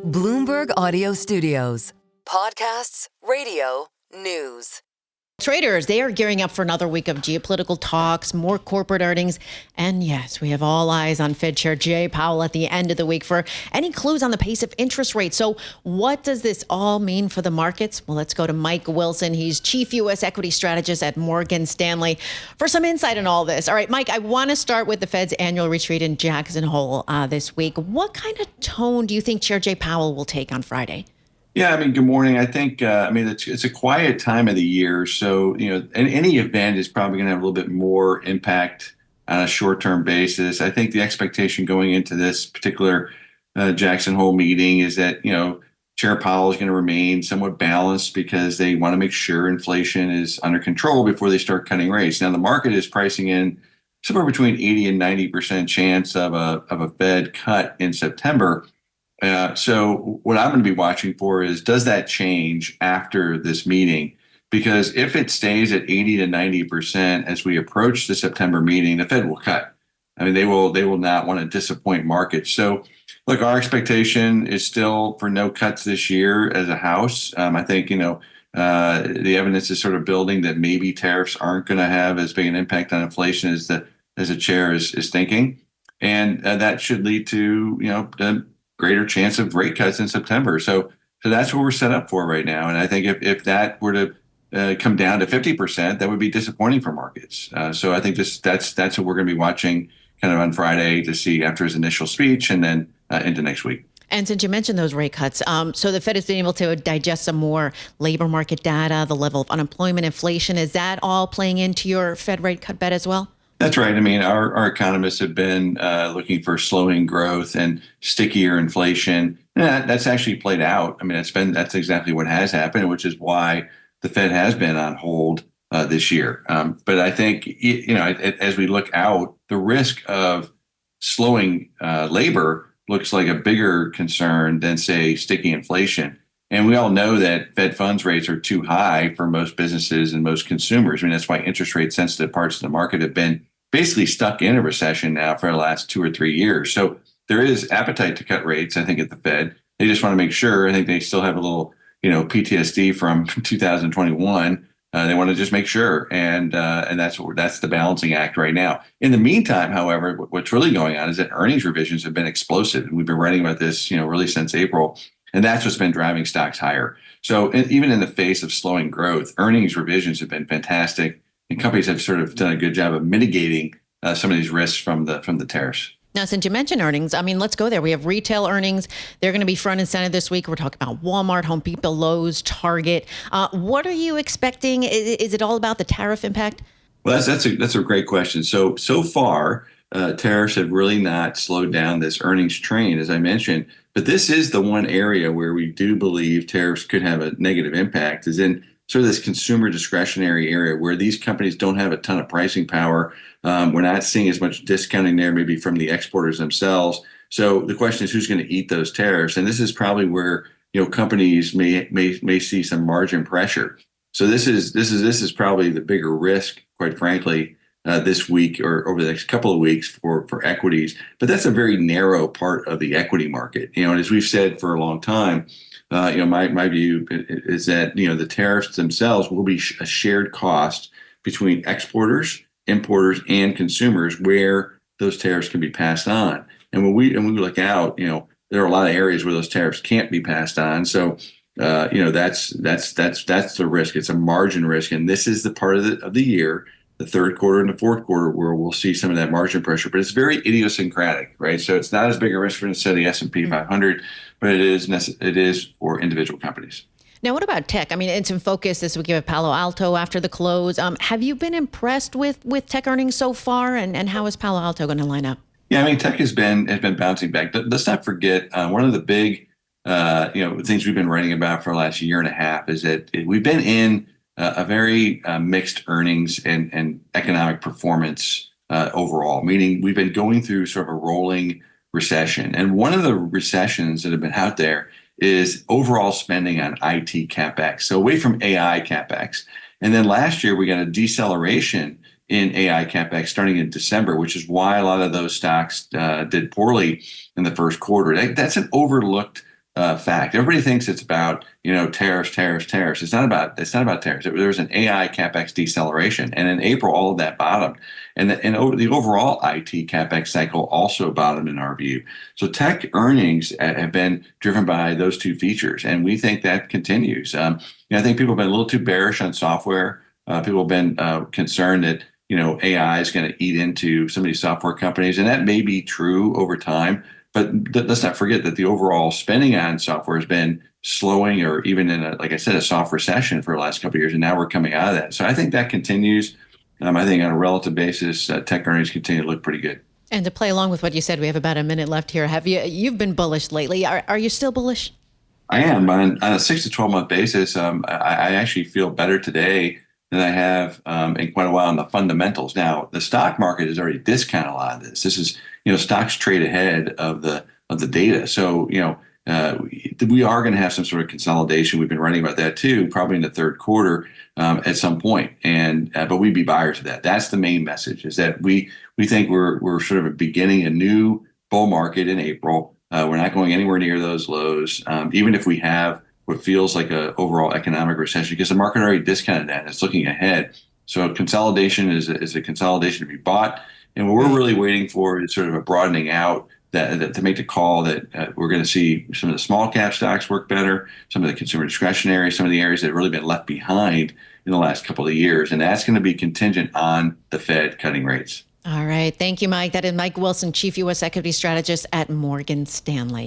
Bloomberg Audio Studios. Podcasts, radio, news. Traders, they are gearing up for another week of geopolitical talks, more corporate earnings, and yes, we have all eyes on Fed Chair Jay Powell at the end of the week for any clues on the pace of interest rates. So what does this all mean for the markets? Well, let's go to Mike Wilson. He's Chief U.S. Equity Strategist at Morgan Stanley for some insight on all this. All right, Mike, I want to start with the Fed's annual retreat in Jackson Hole this week. What kind of tone do you think Chair Jay Powell will take on Friday? Yeah, good morning. I think, it's a quiet time of the year. So, any event is probably going to have a little bit more impact on a short-term basis. I think the expectation going into this particular Jackson Hole meeting is that, Chair Powell is going to remain somewhat balanced because they want to make sure inflation is under control before they start cutting rates. Now, the market is pricing in somewhere between 80 and 90% chance of a Fed cut in September. So what I'm going to be watching for is, does that change after this meeting? Because if it stays at 80 to 90% as we approach the September meeting, the Fed will cut. They will not want to disappoint markets. So look, our expectation is still for no cuts this year as a house. I think, the evidence is sort of building that maybe tariffs aren't going to have as big an impact on inflation as the chair is thinking. And that should lead to, the greater chance of rate cuts in September. So that's what we're set up for right now. And I think if that were to come down to 50%, that would be disappointing for markets. So I think that's what we're going to be watching kind of on Friday to see after his initial speech and then into next week. And since you mentioned those rate cuts, so the Fed has been able to digest some more labor market data, the level of unemployment, inflation. Is that all playing into your Fed rate cut bet as well? That's right. Our economists have been looking for slowing growth and stickier inflation. And that's actually played out. That's exactly what has happened, which is why the Fed has been on hold this year. But I think, as we look out, the risk of slowing labor looks like a bigger concern than, say, sticky inflation. And we all know that Fed funds rates are too high for most businesses and most consumers. That's why interest rate sensitive parts of the market have been basically stuck in a recession now for the last 2 or 3 years. So there is appetite to cut rates, I think, at the Fed. They just want to make sure. I think they still have a little, PTSD from 2021. They want to just make sure. And that's the balancing act right now. In the meantime, however, what's really going on is that earnings revisions have been explosive. And we've been writing about this, really since April. And that's what's been driving stocks higher. So even in the face of slowing growth, earnings revisions have been fantastic, and companies have sort of done a good job of mitigating some of these risks from the tariffs. Now, since you mentioned earnings, let's go there. We have retail earnings. They're going to be front and center this week. We're talking about Walmart, Home Depot, Lowe's, Target. What are you expecting? Is it all about the tariff impact? Well, that's a great question. So far, tariffs have really not slowed down this earnings train, as I mentioned. But this is the one area where we do believe tariffs could have a negative impact, is in sort of this consumer discretionary area where these companies don't have a ton of pricing power. We're not seeing as much discounting there, maybe from the exporters themselves. So the question is, who's going to eat those tariffs? And this is probably where companies may see some margin pressure. So this is probably the bigger risk, quite frankly, this week or over the next couple of weeks for equities. But that's a very narrow part of the equity market. And as we've said for a long time, my view is that, the tariffs themselves will be a shared cost between exporters, importers, and consumers, where those tariffs can be passed on. And when we look out, there are a lot of areas where those tariffs can't be passed on. So, that's the risk. It's a margin risk. And this is the part of the year, the third quarter and the fourth quarter, where we'll see some of that margin pressure. But it's very idiosyncratic, right? So it's not as big a risk for, say, the S&P 500, but it is for individual companies. Now, what about tech? It's in focus this week. You have Palo Alto after the close. Have you been impressed with tech earnings so far? And how is Palo Alto going to line up? Yeah, tech has been bouncing back. Let's not forget one of the big things we've been writing about for the last year and a half is that we've been in a very mixed earnings and economic performance overall, meaning we've been going through sort of a rolling recession. And one of the recessions that have been out there is overall spending on IT CapEx, so away from AI CapEx. And then last year, we got a deceleration in AI CapEx starting in December, which is why a lot of those stocks did poorly in the first quarter. That's an overlooked fact. Everybody thinks it's about, tariffs, tariffs, tariffs. It's not about tariffs. There's an AI capex deceleration, and in April, all of that bottomed, and the overall IT capex cycle also bottomed in our view. So tech earnings have been driven by those two features, and we think that continues. I think people have been a little too bearish on software. People have been concerned that AI is going to eat into some of these software companies, and that may be true over time. But let's not forget that the overall spending on software has been slowing, or even in like I said, a soft recession for the last couple of years, and now we're coming out of that. So I think that continues. I think on a relative basis, tech earnings continue to look pretty good. And to play along with what you said, we have about a minute left here. You've been bullish lately? Are you still bullish? I am on a 6 to 12 month basis. I actually feel better today than I have in quite a while on the fundamentals. Now, the stock market has already discounted a lot of this. This is, stocks trade ahead of the data. So, we are going to have some sort of consolidation. We've been writing about that too, probably in the third quarter at some point. And but we'd be buyers of that. That's the main message: is that we think we're sort of beginning a new bull market in April. We're not going anywhere near those lows, even if we have what feels like a overall economic recession, because the market already discounted that and it's looking ahead. So consolidation is a consolidation to be bought. And what we're really waiting for is sort of a broadening out that to make the call that we're going to see some of the small cap stocks work better, some of the consumer discretionary, some of the areas that have really been left behind in the last couple of years. And that's going to be contingent on the Fed cutting rates. All right. Thank you, Mike. That is Mike Wilson, Chief U.S. Equity Strategist at Morgan Stanley.